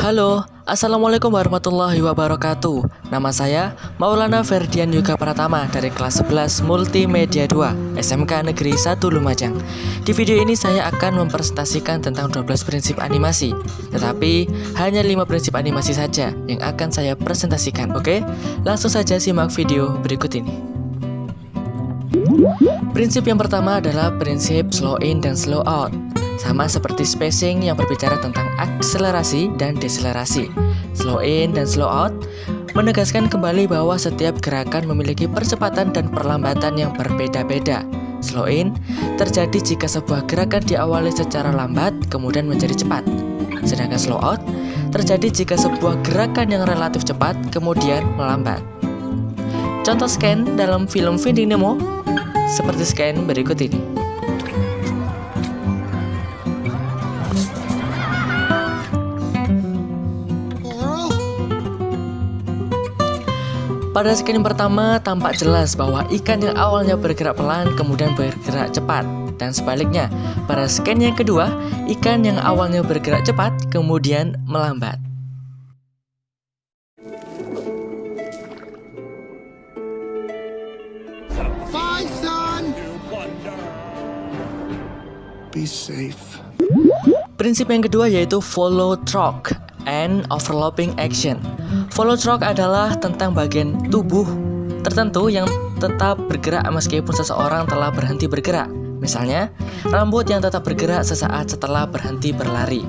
Halo, Assalamualaikum warahmatullahi wabarakatuh. Nama saya Maulana Ferdian Yuga Pratama dari kelas 11 Multimedia 2 SMK Negeri 1 Lumajang. Di video ini saya akan mempresentasikan tentang 12 prinsip animasi. Tetapi hanya 5 prinsip animasi saja yang akan saya presentasikan. Oke, langsung saja simak video berikut ini. Prinsip yang pertama adalah prinsip slow in dan slow out. Sama seperti spacing yang berbicara tentang akselerasi dan deselerasi. Slow in dan slow out menegaskan kembali bahwa setiap gerakan memiliki percepatan dan perlambatan yang berbeda-beda. Slow in terjadi jika sebuah gerakan diawali secara lambat kemudian menjadi cepat. Sedangkan slow out terjadi jika sebuah gerakan yang relatif cepat kemudian melambat. Contoh scan dalam film Finding Nemo seperti scan berikut ini. Pada scan yang pertama tampak jelas bahwa ikan yang awalnya bergerak pelan kemudian bergerak cepat. Dan sebaliknya, pada scan yang kedua, ikan yang awalnya bergerak cepat kemudian melambat. Bye, son. Be safe. Prinsip yang kedua yaitu follow track and overlapping action. Follow track adalah tentang bagian tubuh tertentu yang tetap bergerak meskipun seseorang telah berhenti bergerak. Misalnya, rambut yang tetap bergerak sesaat setelah berhenti berlari.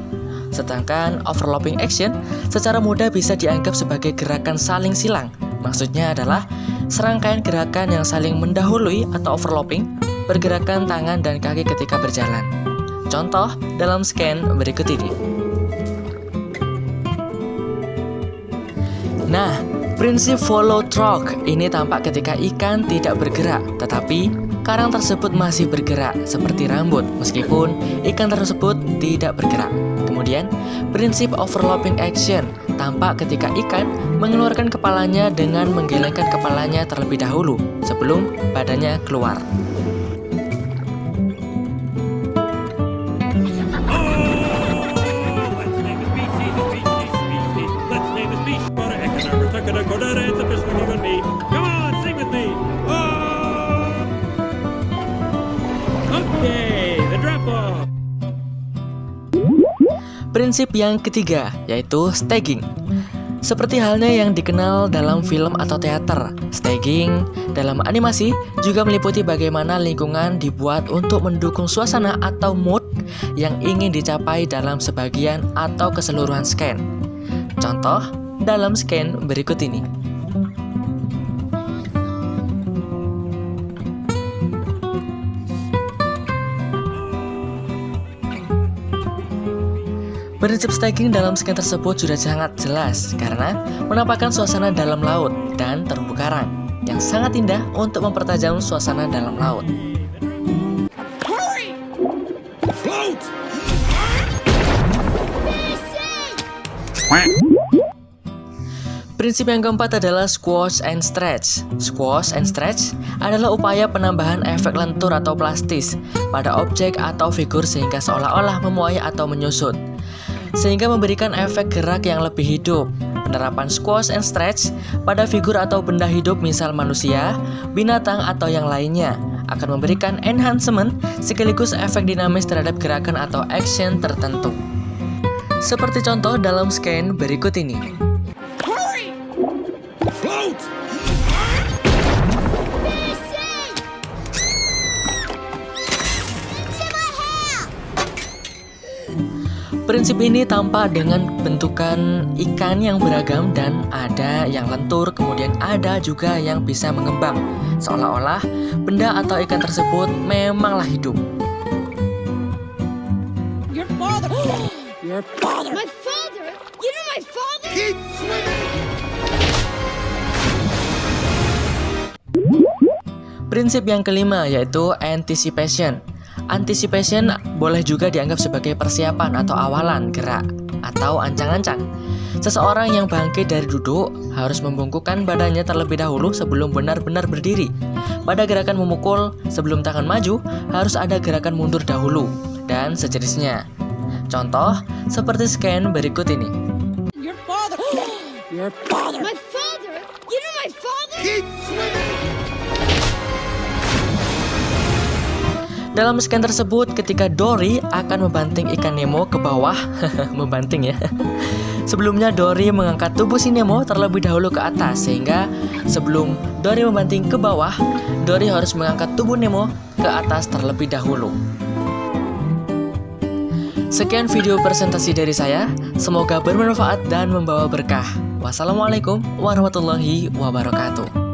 Sedangkan overlapping action secara mudah bisa dianggap sebagai gerakan saling silang. Maksudnya adalah serangkaian gerakan yang saling mendahului atau overlapping pergerakan tangan dan kaki ketika berjalan. Contoh dalam scan berikut ini. Nah, prinsip follow track ini tampak ketika ikan tidak bergerak, tetapi karang tersebut masih bergerak seperti rambut meskipun ikan tersebut tidak bergerak. Kemudian, prinsip overlapping action tampak ketika ikan mengeluarkan kepalanya dengan menggelengkan kepalanya terlebih dahulu sebelum badannya keluar. Prinsip yang ketiga yaitu staging. Seperti halnya yang dikenal dalam film atau teater, staging dalam animasi juga meliputi bagaimana lingkungan dibuat untuk mendukung suasana atau mood yang ingin dicapai dalam sebagian atau keseluruhan scan. Contoh dalam scan berikut ini. Prinsip staging dalam scan tersebut sudah sangat jelas karena menampakkan suasana dalam laut dan terumbu karang yang sangat indah untuk mempertajam suasana dalam laut. Prinsip yang keempat adalah squash and stretch. Squash and stretch adalah upaya penambahan efek lentur atau plastis pada objek atau figur sehingga seolah-olah memuai atau menyusut, sehingga memberikan efek gerak yang lebih hidup. Penerapan squash and stretch pada figur atau benda hidup misal manusia, binatang, atau yang lainnya akan memberikan enhancement sekaligus efek dinamis terhadap gerakan atau action tertentu. Seperti contoh dalam scan berikut ini. Prinsip ini tampak dengan bentukan ikan yang beragam dan ada yang lentur, kemudian ada juga yang bisa mengembang, seolah-olah benda atau ikan tersebut memanglah hidup. Your father! Your father! My father! You know my father! Keep swimming. Prinsip yang kelima yaitu anticipation. Anticipation boleh juga dianggap sebagai persiapan atau awalan gerak atau ancang-ancang. Seseorang yang bangkit dari duduk harus membungkukkan badannya terlebih dahulu sebelum benar-benar berdiri. Pada gerakan memukul, sebelum tangan maju, harus ada gerakan mundur dahulu, dan sejenisnya. Contoh seperti scan berikut ini. Your father. My father? You know my father? Keep swimming! Dalam scan tersebut, ketika Dory akan membanting ikan Nemo ke bawah, membanting ya. Sebelumnya Dory mengangkat tubuh si Nemo terlebih dahulu ke atas, sehingga sebelum Dory membanting ke bawah, Dory harus mengangkat tubuh Nemo ke atas terlebih dahulu. Sekian video presentasi dari saya, semoga bermanfaat dan membawa berkah. Wassalamualaikum warahmatullahi wabarakatuh.